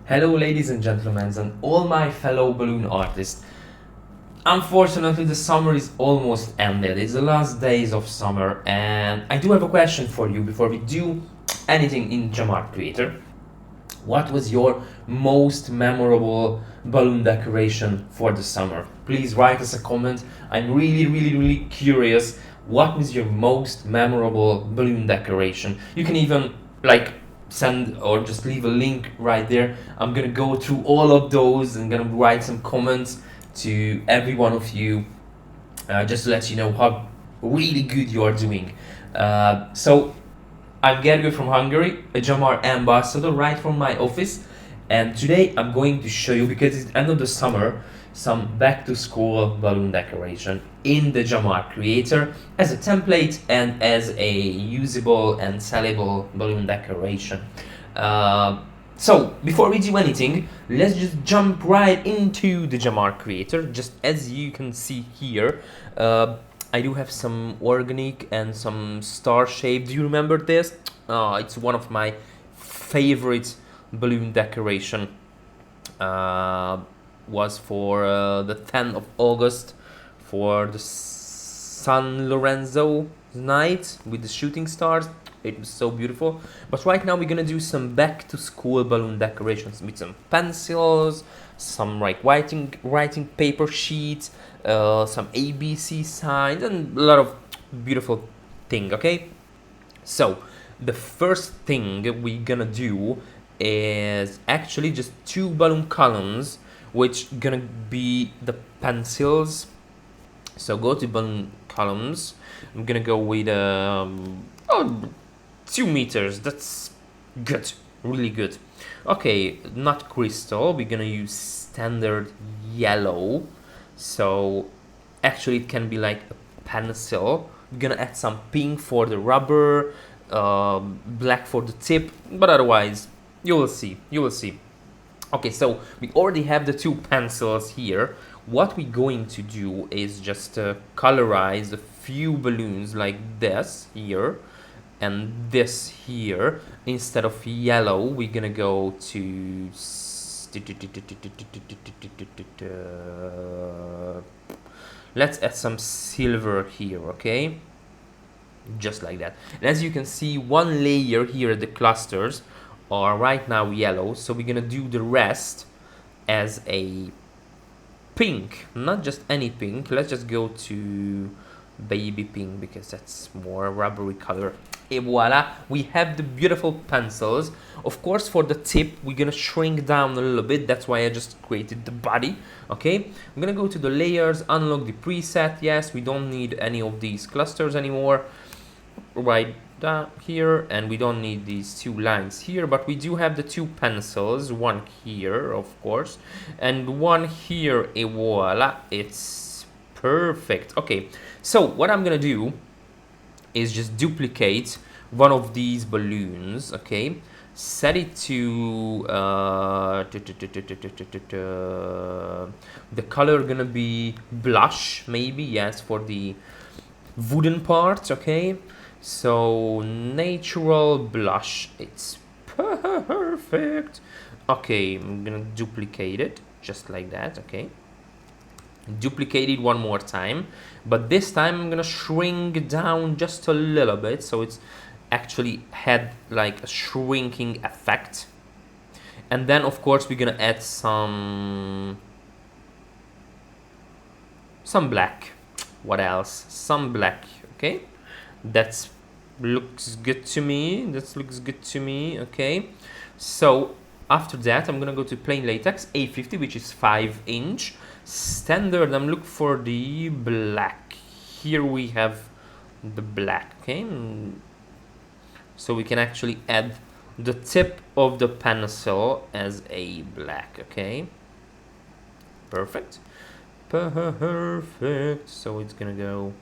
Hello ladies and gentlemen and all my fellow balloon artists. Unfortunately the summer is almost ended. It's the last days of summer and I do have a question for you before we do anything in Gemar Creator. What was your most memorable balloon decoration for the summer? Please write us a comment. I'm really curious. What was your most memorable balloon decoration? You can even send or just leave a link right there. I'm gonna go through all of those and gonna write some comments to every one of you, just to let you know how really good you are doing. So I'm Gergo from Hungary, a Gemar Ambassador right from my office, and today I'm going to show you, because it's the end of the summer, some back to school balloon decoration in the Gemar Creator as a template and as a usable and sellable balloon decoration. So before we do anything, let's just jump right into the Gemar Creator. Just as you can see here, I do have some organic and some star shape. Do you remember this? It's one of my favorite balloon decoration. Was for the 10th of August for the San Lorenzo night with the shooting stars. It was so beautiful. But right now we're gonna do some back to school balloon decorations with some pencils, some writing paper sheets, some ABC signs, and a lot of beautiful thing. Okay, so the first thing we're gonna do is actually just two balloon columns, which gonna be the pencils. So go to balloon columns. I'm gonna go with 2 meters. That's good, really good. Okay, not crystal. We're gonna use standard yellow. So actually it can be like a pencil. We're gonna add some pink for the rubber, black for the tip, but otherwise you will see. Okay, so we already have the two pencils here. What we're going to do is just colorize a few balloons like this here and this here. Instead of yellow, we're gonna go to let's add some silver here, okay? Just like that. And as you can see, one layer here, the clusters are right now yellow, so we're gonna do the rest as a pink, not just any pink. Let's just go to baby pink because that's more rubbery color. Et voila, we have the beautiful pencils. Of course, for the tip we're gonna shrink down a little bit. That's why I just created the body. Okay, I'm gonna go to the layers, unlock the preset. Yes, we don't need any of these clusters anymore right down here, and we don't need these two lines here, but we do have the two pencils, one here of course and one here. Et voila, it's perfect. Okay, so what I'm gonna do is just duplicate one of these balloons. Okay, set it to the color gonna be blush, maybe. Yes, for the wooden parts. Okay, so natural blush, it's perfect. Okay, I'm gonna duplicate it just like that. Okay, duplicate it one more time, but this time I'm gonna shrink down just a little bit, so it's actually had like a shrinking effect. And then of course we're gonna add some black. What else? Some black. Okay, that's looks good to me. Okay, so after that I'm gonna go to plain latex A50, which is 5" standard. I'm looking for the black. Here we have the black. Okay, so we can actually add the tip of the pencil as a black. Okay, perfect. So it's gonna go,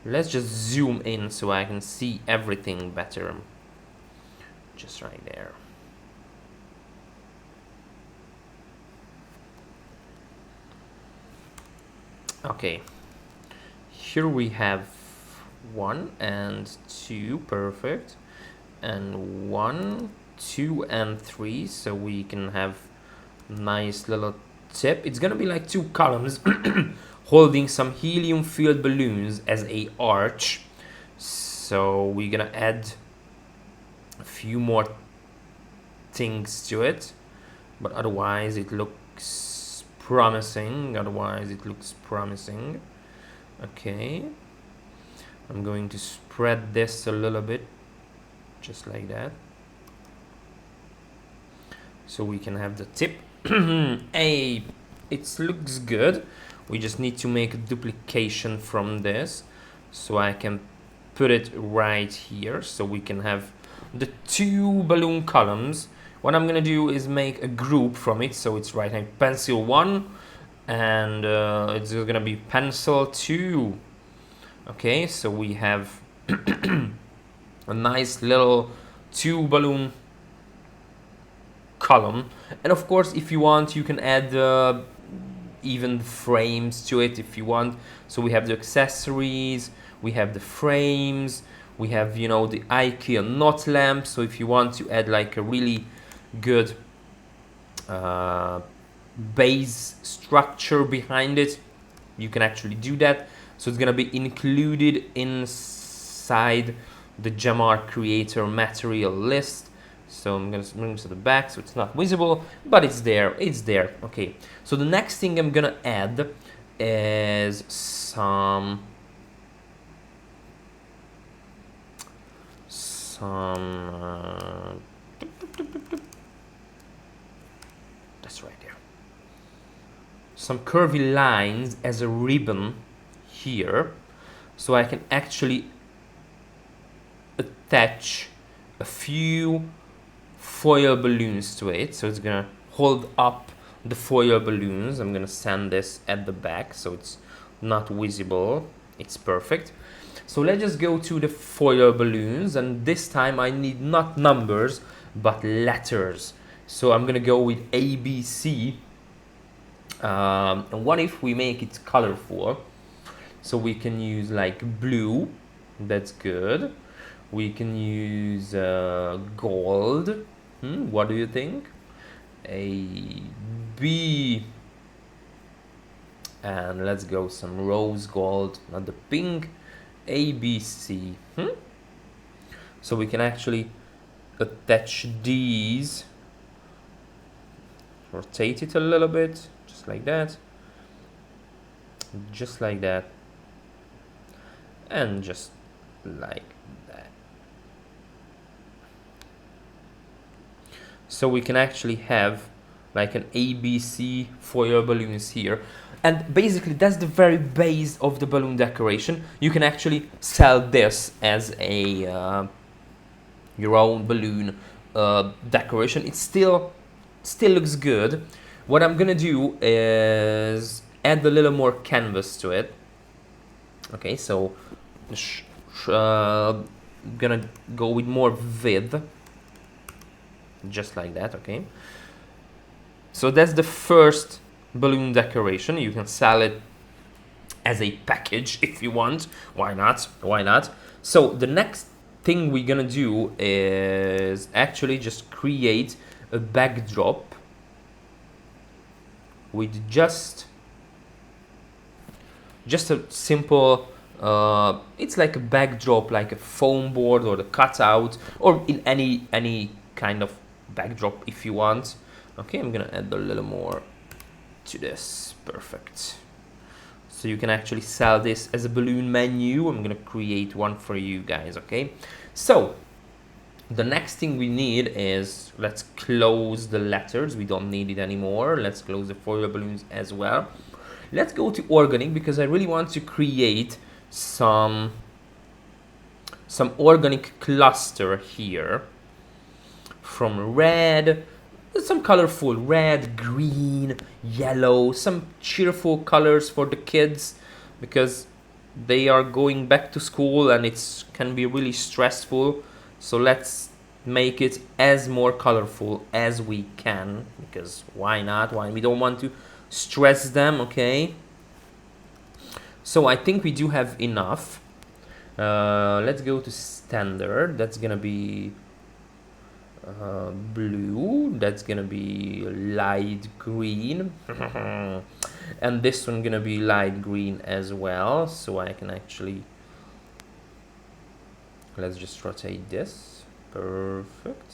let's just zoom in so I can see everything better. Just right there. Okay, here we have 1 and 2, perfect, and 1 2 and 3, so we can have nice little tip. It's gonna be like 2 columns holding some helium filled balloons as a arch. So we're gonna add a few more things to it, but otherwise it looks promising. Okay, I'm going to spread this a little bit, just like that, so we can have the tip. Hey, it looks good. We just need to make a duplication from this, so I can put it right here, so we can have the 2 balloon columns. What I'm gonna do is make a group from it, so it's right hand pencil 1, and it's gonna be pencil 2. Okay, so we have a nice little 2 balloon column. And of course, if you want, you can add even frames to it if you want. So we have the accessories, we have the frames, we have, you know, the IKEA knot lamp. So if you want to add like a really good base structure behind it, you can actually do that. So it's gonna be included inside the Gemar Creator material list. So I'm gonna bring it to the back so it's not visible, but it's there. Okay, so the next thing I'm gonna add is some that's right there, some curvy lines as a ribbon here, so I can actually attach a few foil balloons to it. So it's gonna hold up the foil balloons. I'm gonna sand this at the back so it's not visible. It's perfect. So let's just go to the foil balloons, and this time I need not numbers but letters. So I'm gonna go with ABC. And what if we make it colorful? So we can use like blue, that's good. We can use gold. What do you think? A B, and let's go some rose gold, not the pink. ABC. So we can actually attach these, rotate it a little bit, just like that, and just like that. So we can actually have like an ABC foil balloons here. And basically that's the very base of the balloon decoration. You can actually sell this as a your own balloon decoration. It still looks good. What I'm gonna do is add a little more canvas to it. Okay, so gonna go with more width, just like that. Okay, so that's the first balloon decoration. You can sell it as a package if you want. Why not? So the next thing we're gonna do is actually just create a backdrop with just a simple it's like a backdrop, like a foam board or the cutout, or in any kind of backdrop if you want. Okay, I'm gonna add a little more to this. Perfect. So you can actually sell this as a balloon menu. I'm gonna create one for you guys. Okay, so the next thing we need is, let's close the letters. We don't need it anymore. Let's close the foil balloons as well. Let's go to organic, because I really want to create some organic cluster here from red, some colorful red, green, yellow, some cheerful colors for the kids, because they are going back to school and it can be really stressful. So let's make it as more colorful as we can, because why not? Why we don't want to stress them? Okay, so I think we do have enough. Let's go to standard. That's gonna be blue. That's gonna be light green. And this one gonna be light green as well. So I can actually, let's just rotate this. Perfect.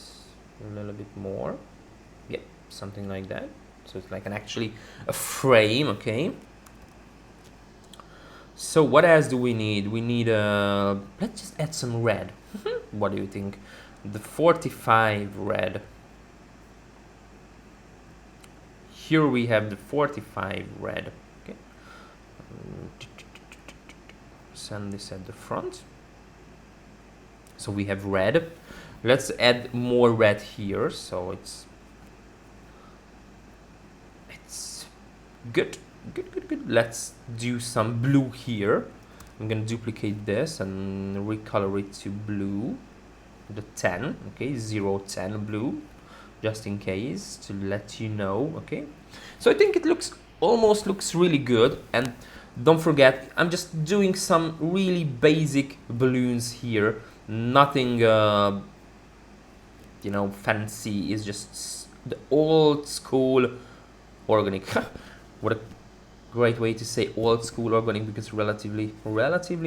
A little bit more. Yeah, something like that. So it's like actually a frame, okay? So what else do we need? We need let's just add some red. What do you think? The 45 red. Here we have the 45 red. Okay. Send this at the front. So we have red. Let's add more red here. So it's good. Good. Let's do some blue here. I'm gonna duplicate this and recolor it to blue. The 10, okay, 010 blue, just in case, to let you know, okay. So I think it almost looks really good. And don't forget, I'm just doing some really basic balloons here. Nothing, you know, fancy. It's just the old school organic. What a great way to say old school organic, because relatively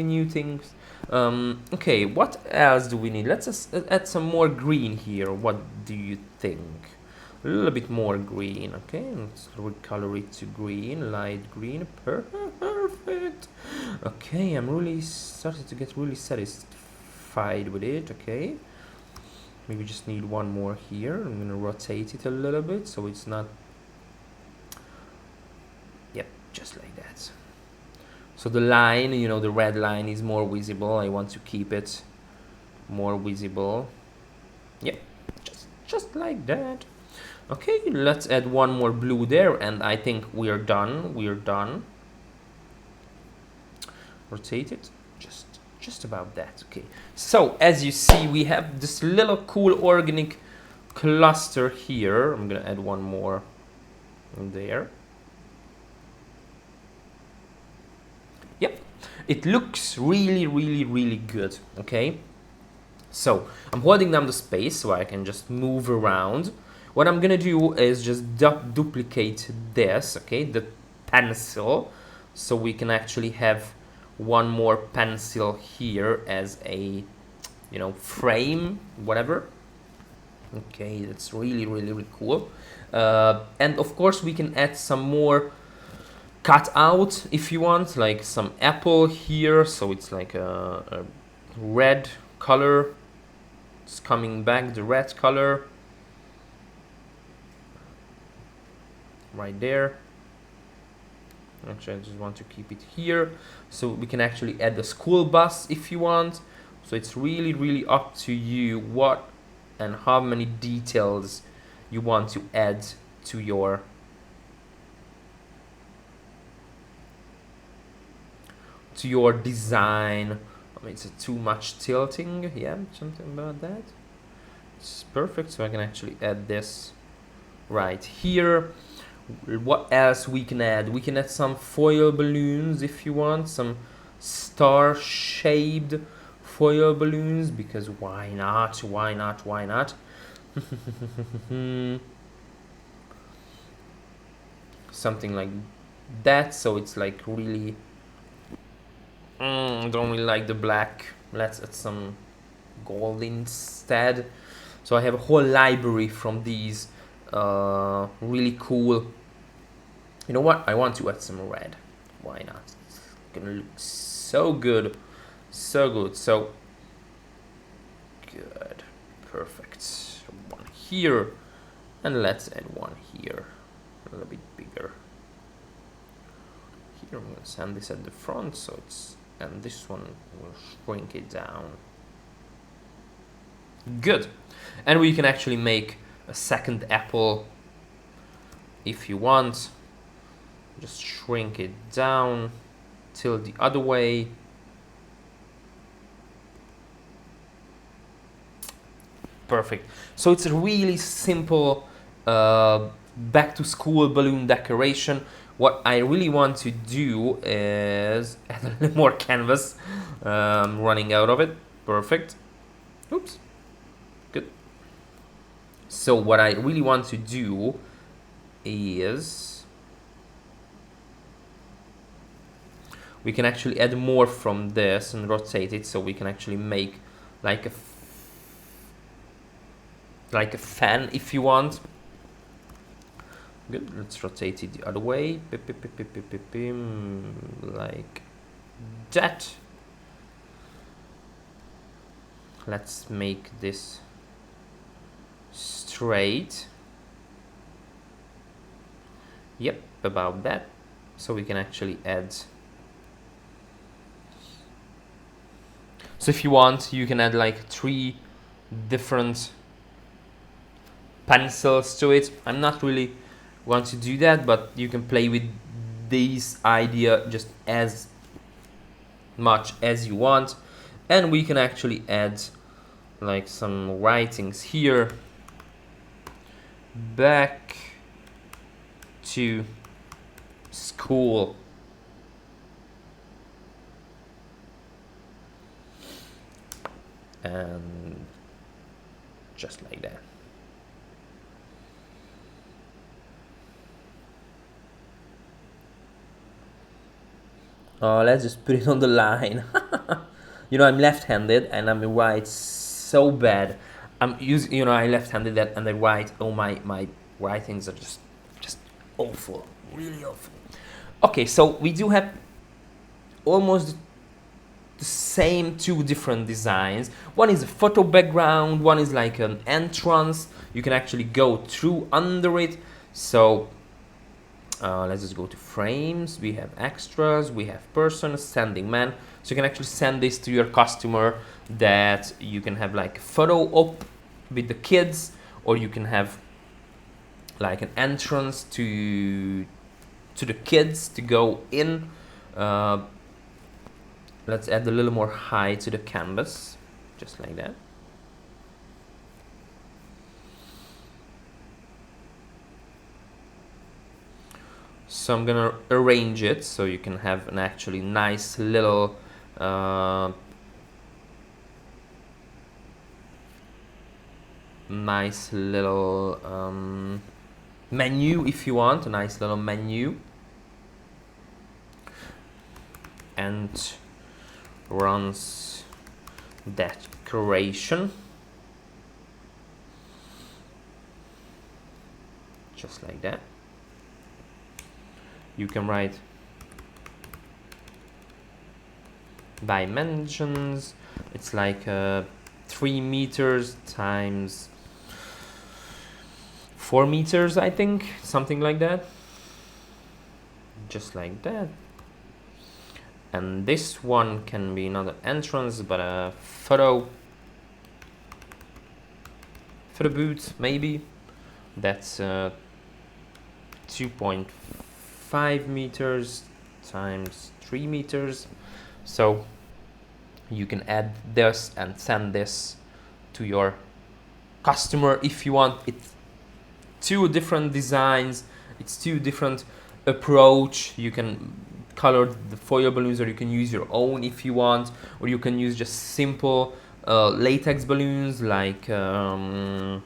new things. Okay, what else do we need? Let's just add some more green here. What do you think? A little bit more green. Okay, let's recolor it to green, light green. Perfect. Okay, I'm really started to get really satisfied with it. Okay, maybe just need one more here. I'm gonna rotate it a little bit so it's not, just like that. So the line, you know, the red line is more visible. I want to keep it more visible. Yeah, just like that. Okay, let's add one more blue there, and I think we're done. We're done. Rotate it, just about that. Okay, so as you see, we have this little cool organic cluster here. I'm gonna add one more in there. Yep, it looks really good. Okay, so I'm holding down the space so I can just move around. What I'm gonna do is just duplicate this, okay, the pencil, so we can actually have one more pencil here as a, you know, frame, whatever. Okay, that's really cool. And of course we can add some more cut out if you want, like some apple here, so it's like a red color. It's coming back, the red color right there. Actually, I just want to keep it here, so we can actually add the school bus if you want. So it's really up to you what and how many details you want to add to your design. I mean, it's too much tilting. Yeah, something about that. It's perfect. So I can actually add this right here. What else we can add? We can add some foil balloons if you want, some star-shaped foil balloons, because why not? Why not? Something like that. So it's like really. I don't really like the black. Let's add some gold instead. So I have a whole library from these really cool. You know what? I want to add some red. Why not? It's gonna look so good. So good. Perfect. One here. And let's add one here. A little bit bigger. Here I'm gonna send this at the front, so it's, and this one will shrink it down. Good. And we can actually make a second apple if you want. Just shrink it down, tilt the other way. Perfect. So it's a really simple back to school balloon decoration. What I really want to do is add a little more canvas. I'm running out of it. Perfect. Oops. Good. So what I really want to do is we can actually add more from this and rotate it, so we can actually make like a fan if you want. Good, let's rotate it the other way, like that. Let's make this straight. Yep, about that. So we can actually add. So if you want, you can add like 3 different pencils to it. I'm not really want to do that, but you can play with this idea just as much as you want. And we can actually add like some writings here. Back to school. And just like that. Let's just put it on the line. You know, I'm left-handed and I'm right so bad. I'm using, you know, I left-handed and I write. Oh, my writings are just awful, really awful. Okay, so we do have almost the same 2 different designs. One is a photo background, one is like an entrance. You can actually go through under it. So let's just go to frames. We have extras, we have person, sending man. So you can actually send this to your customer, that you can have like a photo up with the kids, or you can have like an entrance to the kids to go in. Let's add a little more height to the canvas, just like that. So I'm gonna arrange it so you can have an actually nice little menu if you want, a nice little menu. And runs that creation, just like that. You can write dimensions. It's like 3 meters times 4 meters, I think, something like that, just like that. And this one can be not an entrance but a photo booth, maybe. That's 2.5 meters times 3 meters. So you can add this and send this to your customer if you want. It's 2 different designs, it's 2 different approach. You can color the foil balloons, or you can use your own if you want, or you can use just simple latex balloons, like go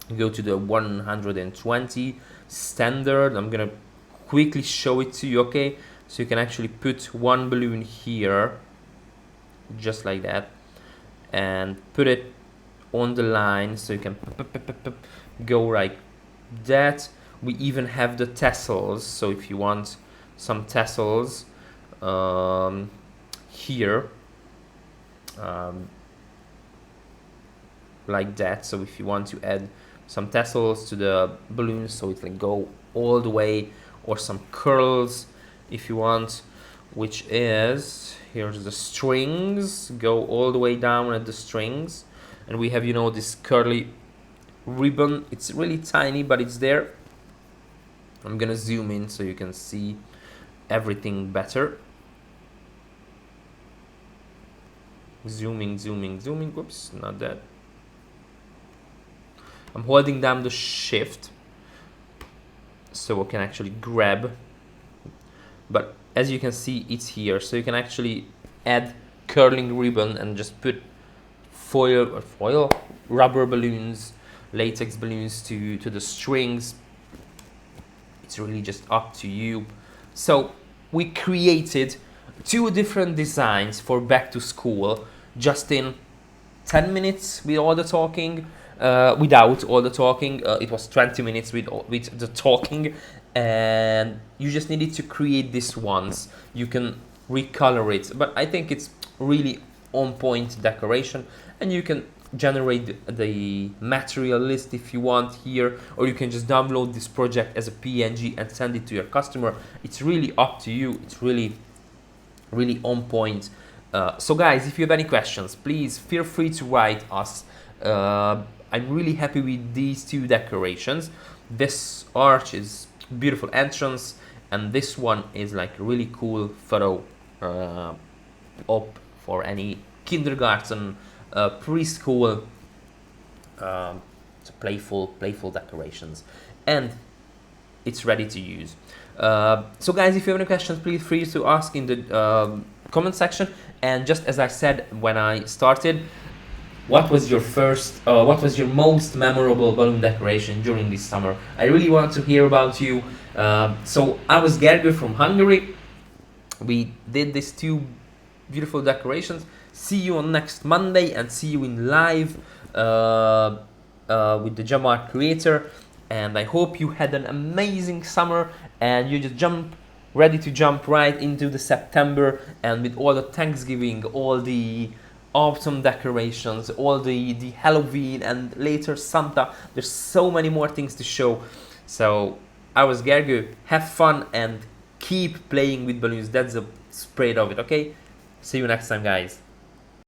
to the 120 standard. I'm gonna quickly show it to you. Okay, so you can actually put 1 balloon here, just like that, and put it on the line, so you can go like that. We even have the tassels, so if you want some tassels here, like that. So if you want to add some tassels to the balloons, so it can go all the way, or some curls if you want, which is, here's the strings, go all the way down at the strings. And we have, you know, this curly ribbon. It's really tiny, but it's there. I'm gonna zoom in so you can see everything better. Zooming. Whoops, not that. I'm holding down the shift so I can actually grab, but as you can see, it's here. So you can actually add curling ribbon and just put foil rubber balloons latex balloons to the strings. It's really just up to you. So we created 2 different designs for back to school just in 10 minutes with all the talking, without all the talking. It was 20 minutes with the talking, and you just needed to create this once. You can recolor it, but I think it's really on point decoration, and you can generate the material list if you want here, or you can just download this project as a PNG and send it to your customer. It's really up to you. It's really on point. So guys, if you have any questions, please feel free to write us. I'm really happy with these 2 decorations. This arch is beautiful entrance, and this one is like a really cool photo op for any kindergarten, preschool, playful decorations, and it's ready to use. So guys, if you have any questions, please feel free to ask in the comment section. And just as I said when I started, what was your most memorable balloon decoration during this summer? I really want to hear about you. So I was Gergo from Hungary. We did these 2 beautiful decorations. See you on next Monday, and see you in live with the Gemar Creator. And I hope you had an amazing summer, and you just ready to jump right into the September, and with all the Thanksgiving, all the autumn decorations, all the Halloween, and later Santa. There's so many more things to show. So I was Gergo. Have fun and keep playing with balloons. That's the spread of it, okay? See you next time, guys.